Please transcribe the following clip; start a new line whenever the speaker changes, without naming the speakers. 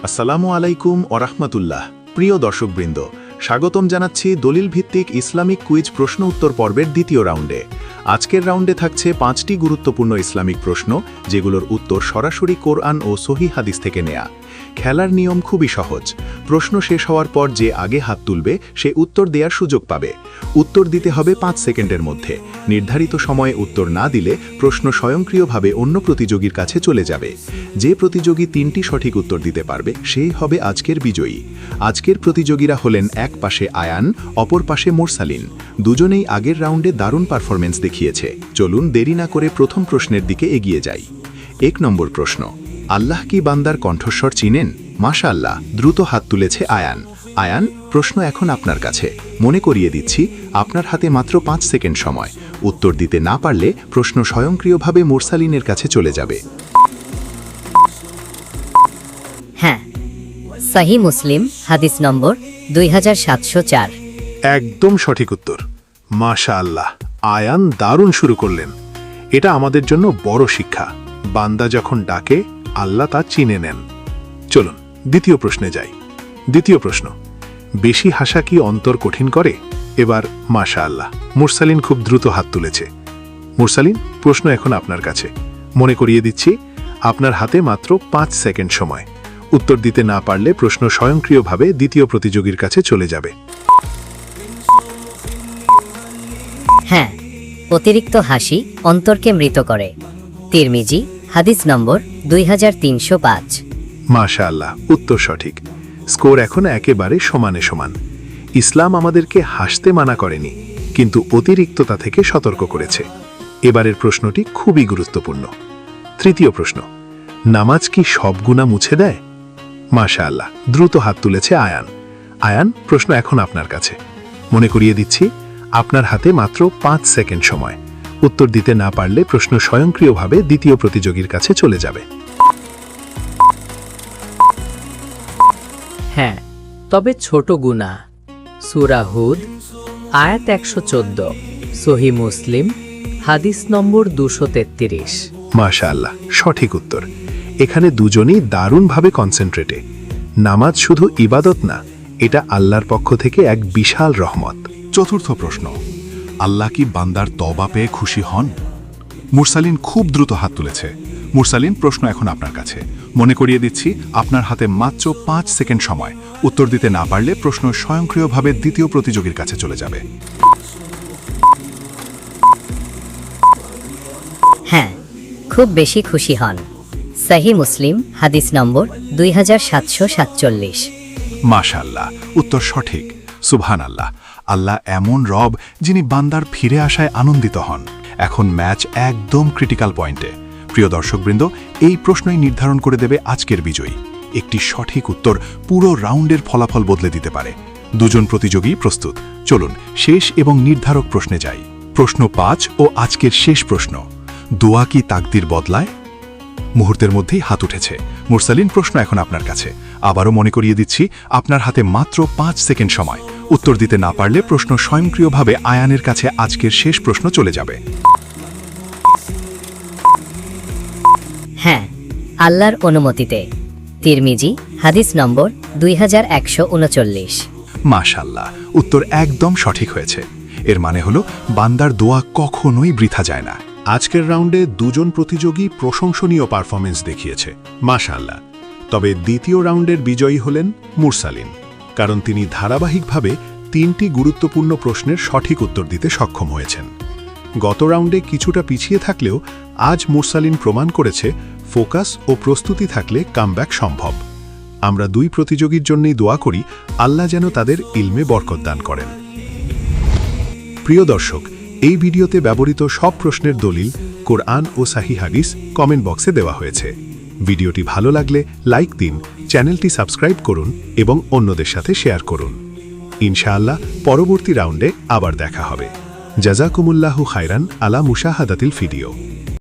আসসালামু আলাইকুম ওরহমতুল্লাহ। প্রিয় দর্শকবৃন্দ, স্বাগতম জানাচ্ছি দলিল ভিত্তিক ইসলামিক কুইজ প্রশ্ন উত্তর পর্বের দ্বিতীয় রাউন্ডে। আজকের রাউন্ডে থাকছে 5টি গুরুত্বপূর্ণ ইসলামিক প্রশ্ন, যেগুলোর উত্তর সরাসরি কোরআন ও সহিহ হাদিস থেকে নেয়া। খেলার নিয়ম খুবই সহজ। প্রশ্ন শেষ হওয়ার পর যে আগে হাত তুলবে সে উত্তর দেওয়ার সুযোগ পাবে। উত্তর দিতে হবে 5 সেকেন্ডের মধ্যে। নির্ধারিত সময়ে উত্তর না দিলে প্রশ্ন স্বয়ংক্রিয়ভাবে অন্য প্রতিযোগীর কাছে চলে যাবে। যে প্রতিযোগী 3টি সঠিক উত্তর দিতে পারবে সেই হবে আজকের বিজয়ী। আজকের প্রতিযোগীরা হলেন এক পাশে আয়ান, অপর পাশে মোরসালিন। দুজনেই আগের রাউন্ডে দারুণ পারফরমেন্স দেখিয়েছে। চলুন দেরি না করে প্রথম প্রশ্নের দিকে এগিয়ে যাই। 1 নম্বর প্রশ্ন, আল্লাহ কি বান্দার কণ্ঠস্বর চিনেন? মাশাআল্লাহ, দ্রুত হাত তুলেছে আয়ান। আয়ান, প্রশ্ন এখন আপনার কাছে। মনে করিয়ে দিচ্ছি, আপনার হাতে মাত্র 5 সেকেন্ড সময়। উত্তর দিতে না পারলে প্রশ্ন স্বয়ংক্রিয়ভাবে মোরসালিনের কাছে চলে যাবে।
হ্যাঁ, সহিহ মুসলিম হাদিস নম্বর 2704।
একদম সঠিক উত্তর। মাশাআল্লাহ, আয়ান দারুণ শুরু করলেন। এটা আমাদের জন্য বড় শিক্ষা। বান্দা যখন ডাকে আল্লাহ তা চিনে নেন। চলুন দ্বিতীয় প্রশ্নে যাই। দ্বিতীয় প্রশ্ন, বেশি হাসা কি অন্তর কঠিন করে? এবার মাশাআল্লাহ, মুরসালিন খুব দ্রুত হাত তুলেছে। মুরসালিন, প্রশ্ন এখন আপনার কাছে। মনে করিয়ে দিচ্ছি, আপনার হাতে মাত্র 5 সেকেন্ড সময়। উত্তর দিতে না পারলে প্রশ্ন স্বয়ংক্রিয়ভাবে দ্বিতীয় প্রতিযোগীর কাছে চলে যাবে।
হ্যাঁ, অতিরিক্ত হাসি অন্তরকে মৃত করে। তিরমিজি হাদিস নম্বর 2305।
মাশাআল্লাহ, উত্তর সঠিক। স্কোর এখন একেবারে সমানে সমান। ইসলাম আমাদেরকে হাসতে মানা করেনি, কিন্তু অতিরিক্ততা থেকে সতর্ক করেছে। এবারের প্রশ্নটি খুবই গুরুত্বপূর্ণ। তৃতীয় প্রশ্ন, নামাজ কি সব গুনাহ মুছে দেয়? মাশাআল্লাহ, দ্রুত হাত তুলেছে আয়ান। আয়ান, প্রশ্ন এখন আপনার কাছে। মনে করিয়ে দিচ্ছি, আপনার হাতে মাত্র 5 সেকেন্ড সময়। উত্তর দিতে না পারলে প্রশ্ন স্বয়ংক্রিয়ভাবে দ্বিতীয় প্রতিযোগীর কাছে চলে যাবে।
হ্যাঁ, তবে ছোট গুনাহ। সূরা হুদ আয়াত 114, সহিহ মুসলিম হাদিস নম্বর 233।
মাশাআল্লাহ, সঠিক উত্তর। এখানে দুজনেই দারুণভাবে কনসেন্ট্রেটে। নামাজ শুধু ইবাদত না, এটা আল্লাহর পক্ষ থেকে এক বিশাল রহমত।
চতুর্থ প্রশ্ন, আল্লাহ কি বান্দার তওবা পেয়ে খুশি হন? মুরসালিন খুব দ্রুত হাত তুলেছে। মুরসালিন, প্রশ্ন এখন আপনার কাছে। মনে করিয়ে দিচ্ছি, আপনার হাতে মাত্র 5 সেকেন্ড সময়। উত্তর দিতে না পারলে প্রশ্ন স্বয়ংক্রিয়ভাবে দ্বিতীয় প্রতিযোগীর কাছে চলে যাবে।
হ্যাঁ, খুব বেশি খুশি হন। সহিহ মুসলিম হাদিস নম্বর 2747।
মাশাআল্লাহ, উত্তর সঠিক। সুবহানাল্লাহ, আল্লাহ এমন রব যিনি বান্দার ফিরে আসায় আনন্দিত হন। এখন ম্যাচ একদম ক্রিটিক্যাল পয়েন্টে। প্রিয় দর্শকবৃন্দ, এই প্রশ্নই নির্ধারণ করে দেবে আজকের বিজয়ী। একটি সঠিক উত্তর পুরো রাউন্ডের ফলাফল বদলে দিতে পারে। দুজন প্রতিযোগী প্রস্তুত। চলুন শেষ এবং নির্ধারক প্রশ্নে যাই। প্রশ্ন 5 ও আজকের শেষ প্রশ্ন, দোয়া কি তাকদির বদলায়? মুহূর্তের মধ্যেই হাত উঠেছে। মুরসালিন, প্রশ্ন এখন আপনার কাছে। আবারও মনে করিয়ে দিচ্ছি, আপনার হাতে মাত্র 5 সেকেন্ড সময়। উত্তর দিতে না পারলে প্রশ্ন স্বয়ংক্রিয়ভাবে আয়ানের কাছে আজকের শেষ প্রশ্ন চলে যাবে।
হ্যাঁ, আল্লাহর অনুমতিতে। তিরমিজি হাদিস নম্বর 2139।
মাশাআল্লাহ, উত্তর একদম সঠিক হয়েছে। এর মানে হলো বান্দার দোয়া কখনোই বৃথা যায় না।
আজকের রাউন্ডে দুজন প্রতিযোগী প্রশংসনীয় পারফরমেন্স দেখিয়েছে। মাশাআল্লাহ। তবে দ্বিতীয় রাউন্ডের বিজয়ী হলেন মুরসালিন, কারণ তিনি ধারাবাহিকভাবে 3টি গুরুত্বপূর্ণ প্রশ্নের সঠিক উত্তর দিতে সক্ষম হয়েছেন। গত রাউন্ডে কিছুটা পিছিয়ে থাকলেও আজ মুরসালিন প্রমাণ করেছে, ফোকাস ও প্রস্তুতি থাকলে কামব্যাক সম্ভব। আমরা 2 প্রতিযোগীর জন্যই দোয়া করি, আল্লাহ যেন তাদের ইলমে বরকত দান করেন। প্রিয় দর্শক, এই ভিডিওতে ব্যবহৃত সব প্রশ্নের দলিল, কোরআন ও সহিহ হাদিস কমেন্ট বক্সে দেওয়া হয়েছে। ভিডিওটি ভালো লাগলে লাইক দিন, চ্যানেলটি সাবস্ক্রাইব করুন এবং অন্যদের সাথে শেয়ার করুন। ইনশাআল্লাহ পরবর্তী রাউন্ডে আবার দেখা হবে। জাযাকুমুল্লাহু খায়রান আলা মুশাহাদাতিল ভিডিও।